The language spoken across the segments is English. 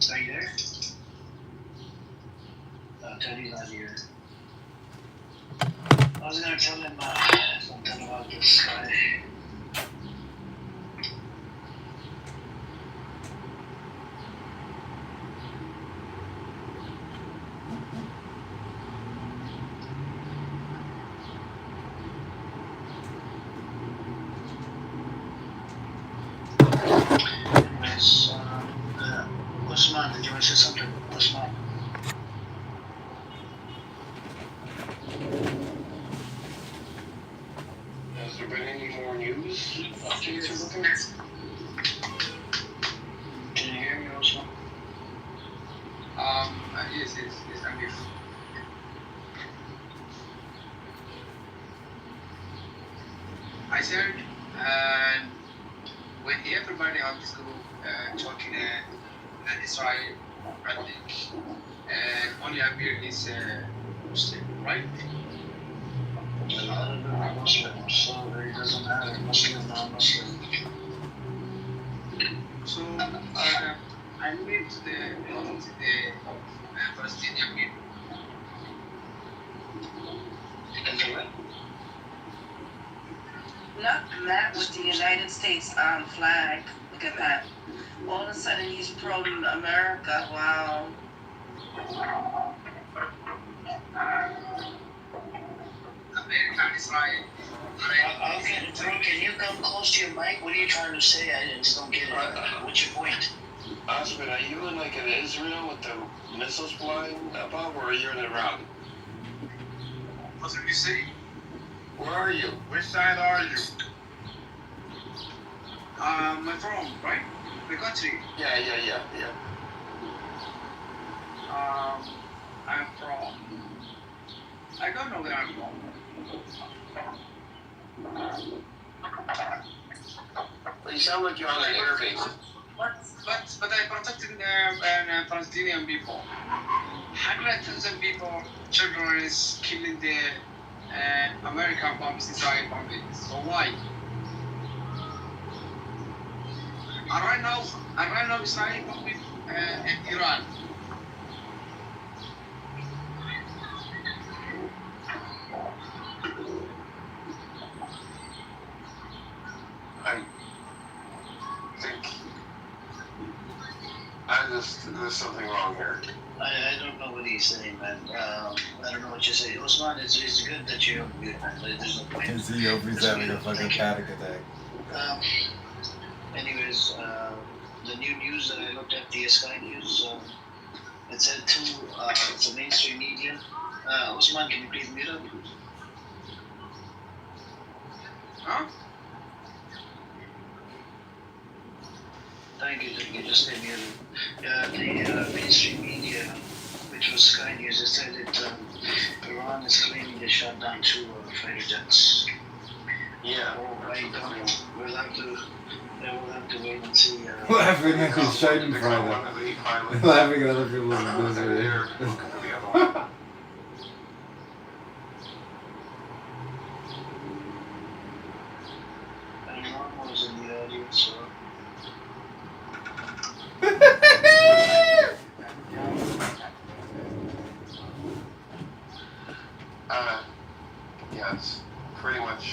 Are you there? Teddy's not here. I was gonna tell him something about this guy. Anyways, Usman, did you want to say something? Usman. Has there been any more news? Updates or something? Can you hear me, Usman? Yes, I'm here. I said, when everybody on this group talking Israel, I think only Amir is Muslim, right? A lot of them are Muslims, so it doesn't matter, Muslim, non-Muslim. So I moved to the Palestinian people. Not Matt with the United States flag. Look at that. All of a sudden he's pro-America. Wow. America, Israel. Okay, can you come close to your mic? What are you trying to say? I just don't get it. What's your point? Osman, are you in like in Israel with the missiles flying above, or are you in Iran? What did you say? Where are you? Which side are you? My from, right? The country. Yeah. I'm from. I don't know where I'm from. Well, you sound like you're on an air base. But I protected Palestinian people. 100,000 people, children is killing the American bombs, Israel bombs. So why? And right now Israel bombing Iran. There's something wrong here. I don't know what he's saying, man. I don't know what you're saying. Usman, it's good that you're good, man. There's no point. Is he he's having a fucking panic attack? Anyways, the new news that I looked at, the Sky News, it said it's a mainstream media. Usman, can you please mute up? Huh? Thank you, just stay muted. The mainstream media, which was Sky News, it said that Iran is claiming they shot down 2 fighter jets. Yeah. I don't know. We'll have to wait and see. Laughing at his shining Friday. Laughing at other people's misery. Iran was in the audience, so. Yeah, it's pretty much.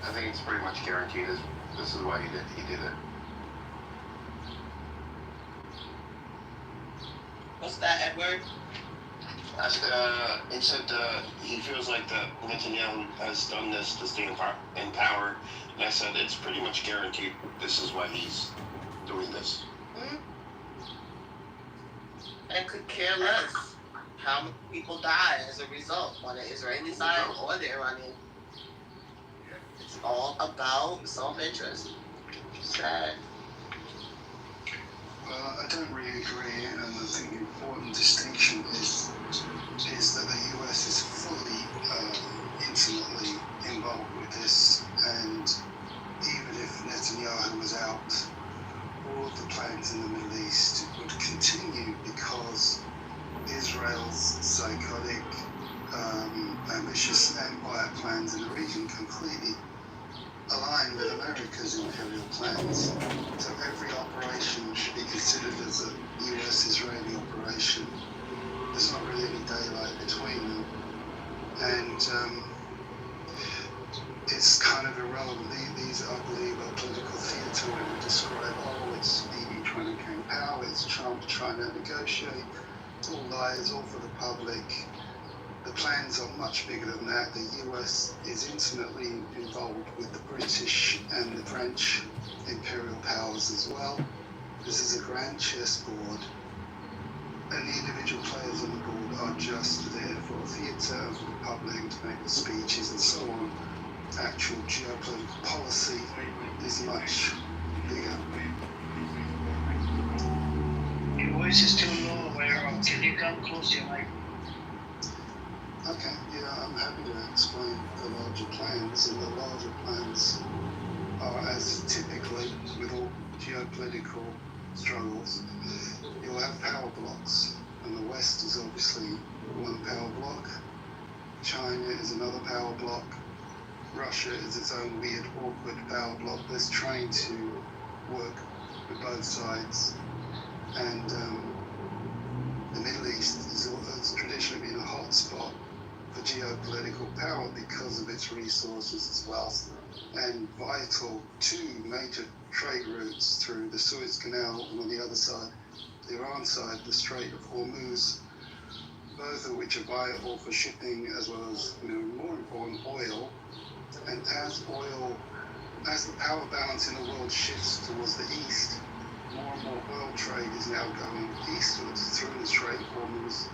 I think it's pretty much guaranteed. This is why he did it. What's that, Edward? He said he feels like that Netanyahu has done this to stay in power, and I said it's pretty much guaranteed. This is why he's doing this. And could care less how many people die as a result on the Israeli side or the Iranian. It's all about self-interest. Sad. Well, I don't really agree, and I think the important distinction is that the US is fully, intimately involved with this, and even if Netanyahu was out, all of the plans in the Middle East would continue because Israel's psychotic, ambitious empire plans in the region completely align line with America's imperial plans. So every operation should be considered as a US-Israeli operation. There's not really any daylight between them. And it's kind of irrelevant. These, I believe, are political theatre where we describe, oh, it's Bibi trying to gain power, it's Trump trying to negotiate. It's all lies, all for the public. The plans are much bigger than that. The US is intimately involved with the British and the French imperial powers as well. This is a grand chessboard, and the individual players on the board are just there for theatre, for the public, to make the speeches and so on. Actual geopolitical policy is much bigger. Your voice is too low. Can you come close to your mic? Okay, yeah, I'm happy to explain the larger plans, and the larger plans are, as typically with all geopolitical struggles, you'll have power blocks, and the West is obviously one power block, China is another power block, Russia is its own weird, awkward power block that's trying to work with both sides, and the Middle East has traditionally been a hot spot for geopolitical power because of its resources as well, and vital to major trade routes through the Suez Canal, and on the other side, the Iran side, the Strait of Hormuz, both of which are vital for shipping as well as, more important, oil. And as the power balance in the world shifts towards the east, more and more oil trade is now going eastwards through the Strait of Hormuz,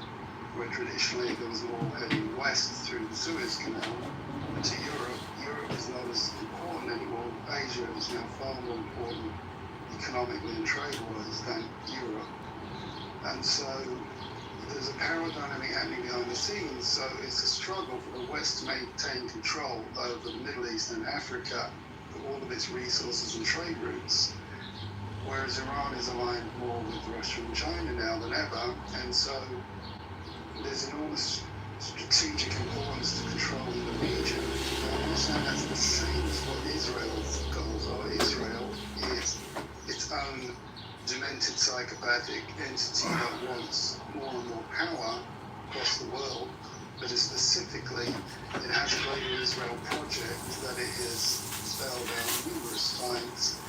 where traditionally there was more heading west through the Suez Canal to Europe. Europe is not as important anymore. Asia is now far more important economically and trade-wise than Europe. And so there's a power dynamic happening behind the scenes. So it's a struggle for the West to maintain control over the Middle East and Africa for all of its resources and trade routes. Whereas Iran is aligned more with Russia and China now than ever. And so there's enormous strategic importance to controlling the region. I understand that's the same as what Israel's goals are. Israel is its own demented psychopathic entity that wants more and more power across the world, but specifically it has a Greater Israel project that it has spelled out numerous times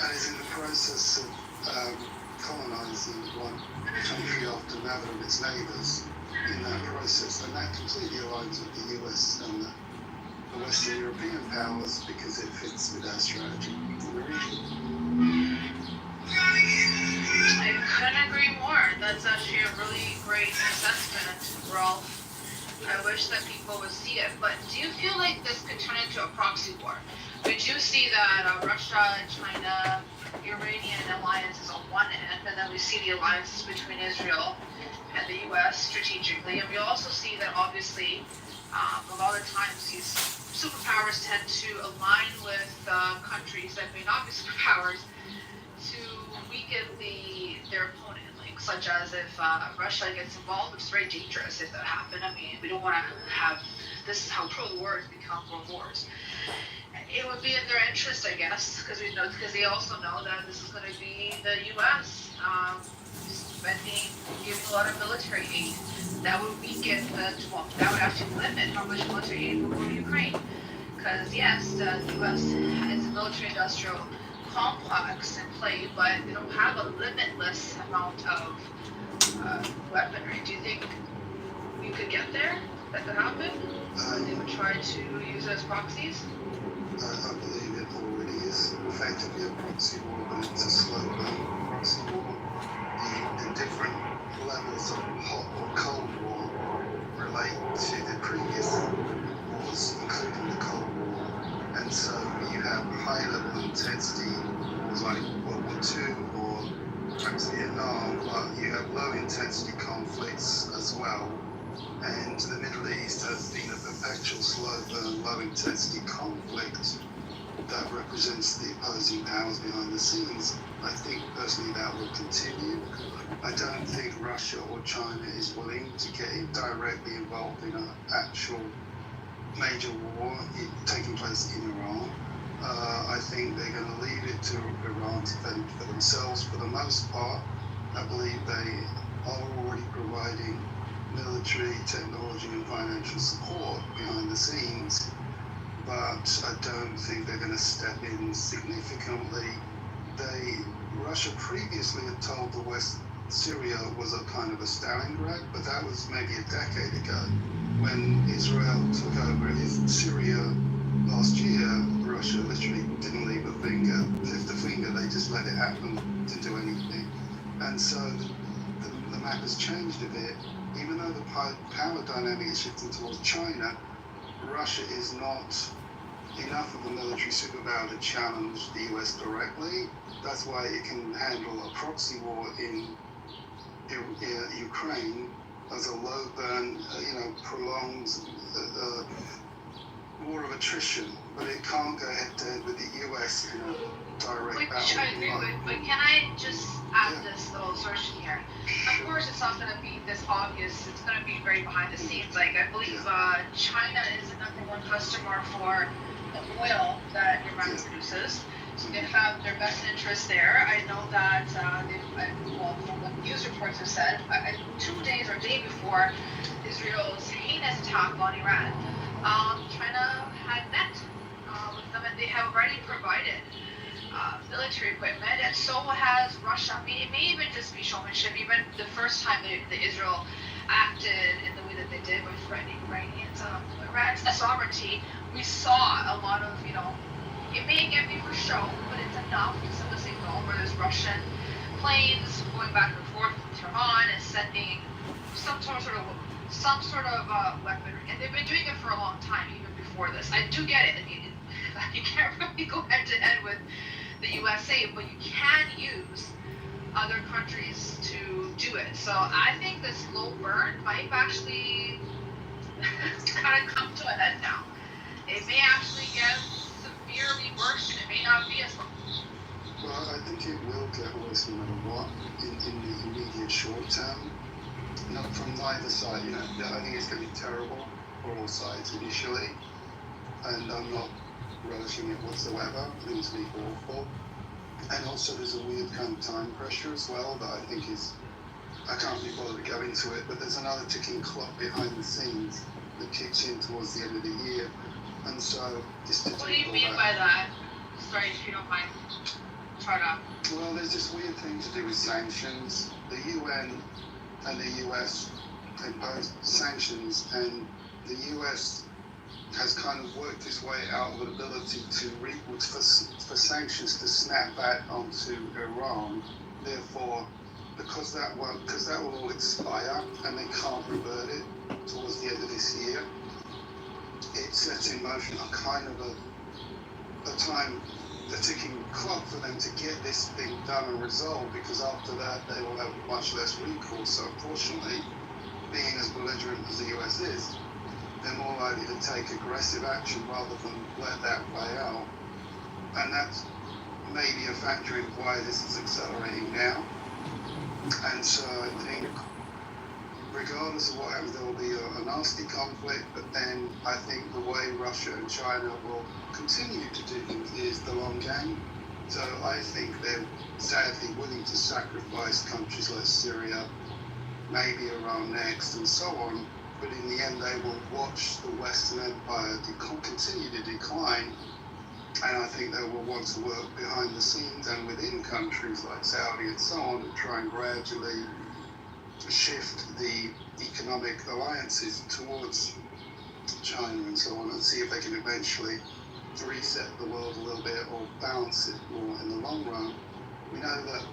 and is in the process of colonizing one country after another of its neighbors in that process, and that completely aligns with the US and the Western European powers because it fits with our strategy in the region. I couldn't agree more. That's actually a really great assessment, Rolf. I wish that people would see it. But do you feel like this could turn into a proxy war? We do see that Russia, China, Iranian alliance is on one end, and then we see the alliances between Israel and the U.S. strategically. And we also see that obviously a lot of times these superpowers tend to align with countries that may not be superpowers to weaken their opponent, like such as if Russia gets involved, which is very dangerous if that happened. I mean, we don't want to have, this is how wars become world wars. It would be in their interest, I guess, because they also know that this is going to be the U.S. Giving a lot of military aid. That would weaken that would actually limit how much military aid will go to Ukraine. Because yes, the U.S. has a military-industrial complex in play, but they don't have a limitless amount of weaponry. Do you think we could get there? That could happen? They would try to use it as proxies? I believe it already is effectively a proxy war, but it's a slow burn proxy war. The different levels of hot or cold war relate to the previous wars, including the Cold War. And so you have high level intensity wars like World War II or perhaps Vietnam, but you have low intensity conflicts as well. And the Middle East has been a perpetual slow burn, low intensity conflict that represents the opposing powers behind the scenes. I think personally that will continue. I don't think Russia or China is willing to get directly involved in an actual major war taking place in Iran. I think they're going to leave it to Iran to fend for themselves for the most part. I believe they are already providing military, technology, and financial support behind the scenes, but I don't think they're going to step in significantly. Russia previously had told the West Syria was a kind of a Stalingrad, but that was maybe a decade ago. When Israel took over Syria last year, Russia literally didn't lift a finger, they just let it happen, didn't do anything. And so the map has changed a bit. Even though the power dynamic is shifting towards China, Russia is not enough of a military superpower to challenge the US directly. That's why it can handle a proxy war in Ukraine as a low burn, prolonged war of attrition, but it can't go head to head with the US in a direct battle. Which I agree with, but can I just add this little assertion here? Of course, it's not going to be this obvious. It's going to be very behind the scenes. Like, I believe China is the #1 customer for the oil that Iran produces. So they have their best interest there. I know that, from what news reports have said, 2 days or day before Israel's heinous attack on Iran, China had met with them, and they have already provided military equipment, and so has Russia. I mean, it may even just be showmanship. Even the first time that Israel acted in the way that they did by threatening Iran's sovereignty, we saw a lot of, it may again be for show, but it's enough to send a signal where there's Russian planes going back and forth with Tehran and sending some sort of weaponry, and they've been doing it for a long time, even before this. I do get it. I mean, you can't really go head to head with the USA, but you can use other countries to do it. So I think this slow burn might actually kind of come to a head now. It may actually get severely worse, and it may not be as long. Well, I think it will get worse no matter what in the immediate short term. Not from neither side, I think it's going to be terrible for all sides initially, and I'm not relishing it whatsoever. I think it's going to be awful. And also there's a weird kind of time pressure as well that I think I can't be bothered to go into it, but there's another ticking clock behind the scenes that kicks in towards the end of the year. And so just to What do you mean by that? Sorry, if you don't mind. Well, there's this weird thing to do with sanctions. The UN and the US imposed sanctions, and the US has kind of worked its way out of an ability for sanctions to snap back onto Iran. Therefore, because that will all expire and they can't revert it towards the end of this year, it sets in motion a kind of a ticking clock for them to get this thing done and resolved, because after that they will have much less recourse. So unfortunately, being as belligerent as the US is, they're more likely to take aggressive action rather than let that play out. And that's maybe a factor in why this is accelerating now. And so I think regardless of what happens, there will be a nasty conflict, but then I think the way Russia and China will continue to do things is the long game. So I think they're sadly willing to sacrifice countries like Syria, maybe Iran next, and so on. But in the end, they will watch the Western Empire continue to decline. And I think they will want to work behind the scenes and within countries like Saudi and so on to try and gradually shift the economic alliances towards China and so on, and see if they can eventually reset the world a little bit or balance it more in the long run. We know that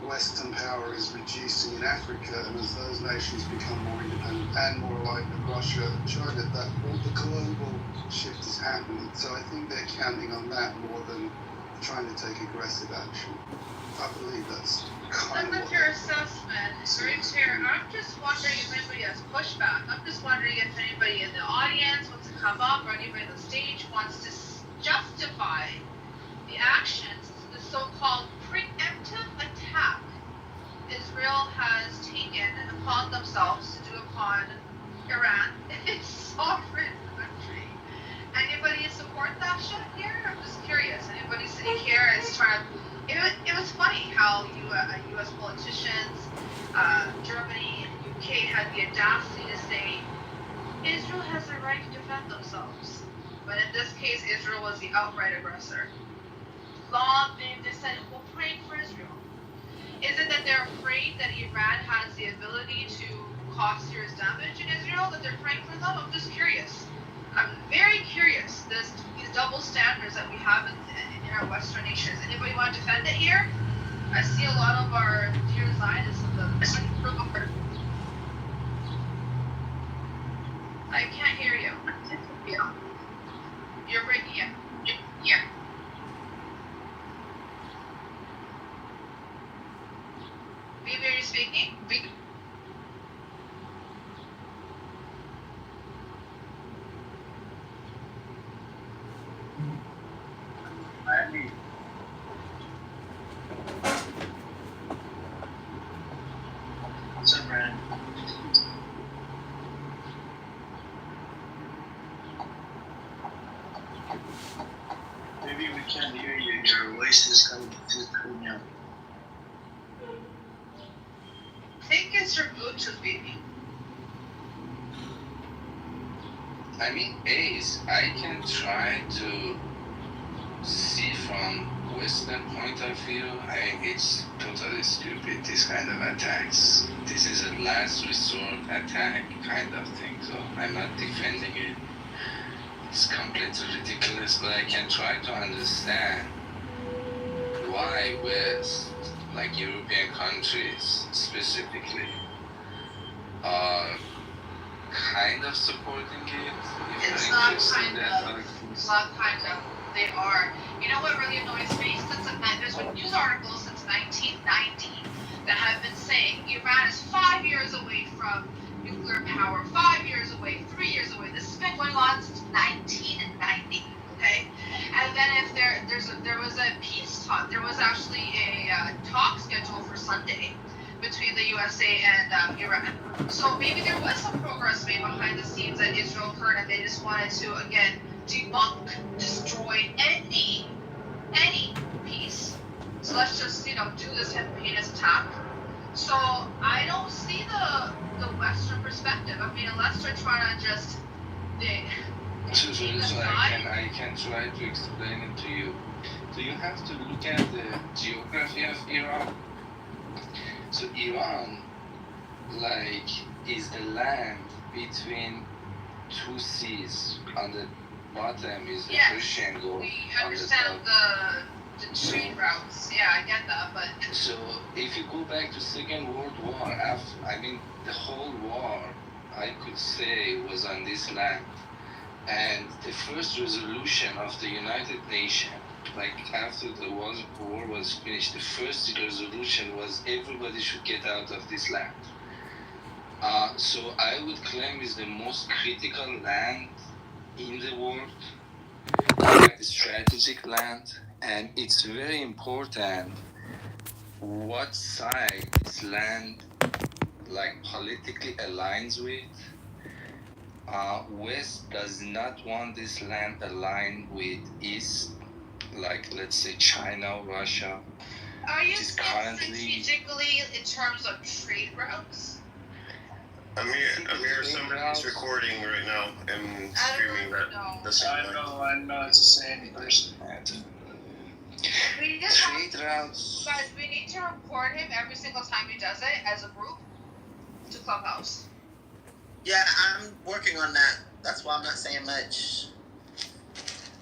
Western power is reducing in Africa, and as those nations become more independent and more aligned with Russia and China, that all the global shift is happening. So I think they're counting on that more than trying to take aggressive action. I believe that's kind of That's your assessment. It's very fair. I'm just wondering if anybody has pushback. I'm just wondering if anybody in the audience wants to come up, or anybody on the stage wants to justify the actions, the so-called preemptive attack Israel has taken upon themselves to do upon Iran, its sovereign country. Anybody support that shit here? I'm just curious. Germany and the UK had the audacity to say Israel has the right to defend themselves. But in this case, Israel was the outright aggressor. They said, we're praying for Israel. Is it that they're afraid that Iran has the ability to cause serious damage in Israel, that they're praying for them? I'm just curious. I'm very curious. These double standards that we have in our Western nations. Anybody want to defend it here? I see a lot of our dear Zionists of them. I can't hear you. Yeah. You're breaking up. Yeah. Maybe are you speaking? What's up, Brandon? Maybe we can't hear you. Your voice is coming out. I think it's your Bluetooth, baby. I mean, Ace, I can try to see from Western point of view. It's totally stupid, this kind of attacks. This is a last resort attack kind of thing, so I'm not defending it. It's completely ridiculous, but I can try to understand why West, like European countries specifically, are kind of supporting it. It's not kind of. It's not kind of. They are. You know what really annoys me? There's been news articles since 1990 that have been saying Iran is 5 years away from nuclear power, 5 years away, 3 years away. This has been going on since 1990. Okay, and then if there was a peace talk, there was actually a talk scheduled for Sunday between the USA and Iran. So maybe there was some progress made behind the scenes that Israel heard, and they just wanted to again debunk, destroy any peace. So let's just do this heinous attack. So I don't see the Western perspective. I mean, unless they're trying to just So I can try to explain it to you. So you have to look at the geography of Iran. So Iran, is a land between two seas. On the bottom is the Persian Gulf. We understand the trade routes. Yeah, I get that, but so if you go back to Second World War, the whole war, I could say, was on this land. And the first resolution of the United Nations, after the war was finished, the first resolution was everybody should get out of this land. So I would claim it's the most critical land in the world, the strategic land, and it's very important what side this land politically aligns with. West does not want this land aligned with East, let's say China or Russia. are you saying strategically in terms of trade routes? Amir, somebody's recording right now and streaming the same thing. I know, it's the same person. We just guys, we need to record him every single time he does it as a group to Clubhouse. Yeah, I'm working on that. That's why I'm not saying much.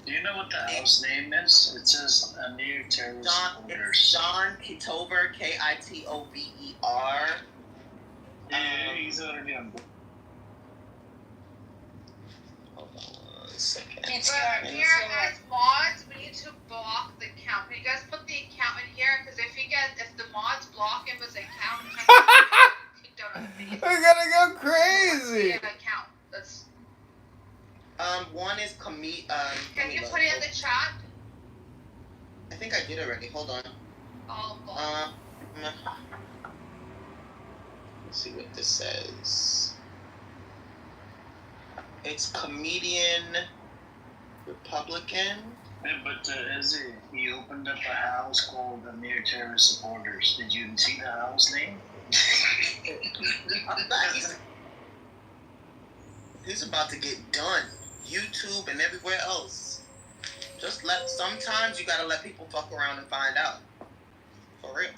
Do you know what the house name is? It says Amir Terrorist Supporters. John Kitover, Kitover. Yeah, he's already on board. Hold on 1 second. But here as mods, we need to block the account. Can you guys put the account in here? Because if the mods block him as an account, kicked out of the video. We're gonna go crazy. Account. That's. One is Can you put it in the chat? I think I did already. Hold on. Let's see what this says. It's comedian Republican. Yeah, but he opened up a house called Amir Terrorist Supporters. Did you see the house name? I'm glad he's about to get done. YouTube and everywhere else. Sometimes you gotta let people fuck around and find out. For real.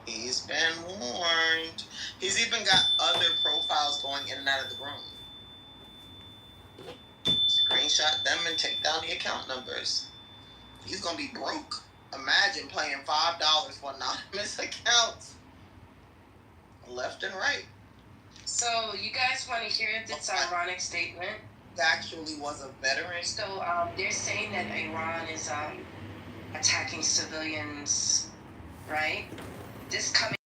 He's been warned. He's even got other profiles going in and out of the room. Screenshot them and take down the account numbers. He's gonna be broke. Imagine paying $5 for anonymous accounts. Left and right. So you guys want to hear this ironic statement? He actually was a veteran. So they're saying that Iran is attacking civilians, right? This coming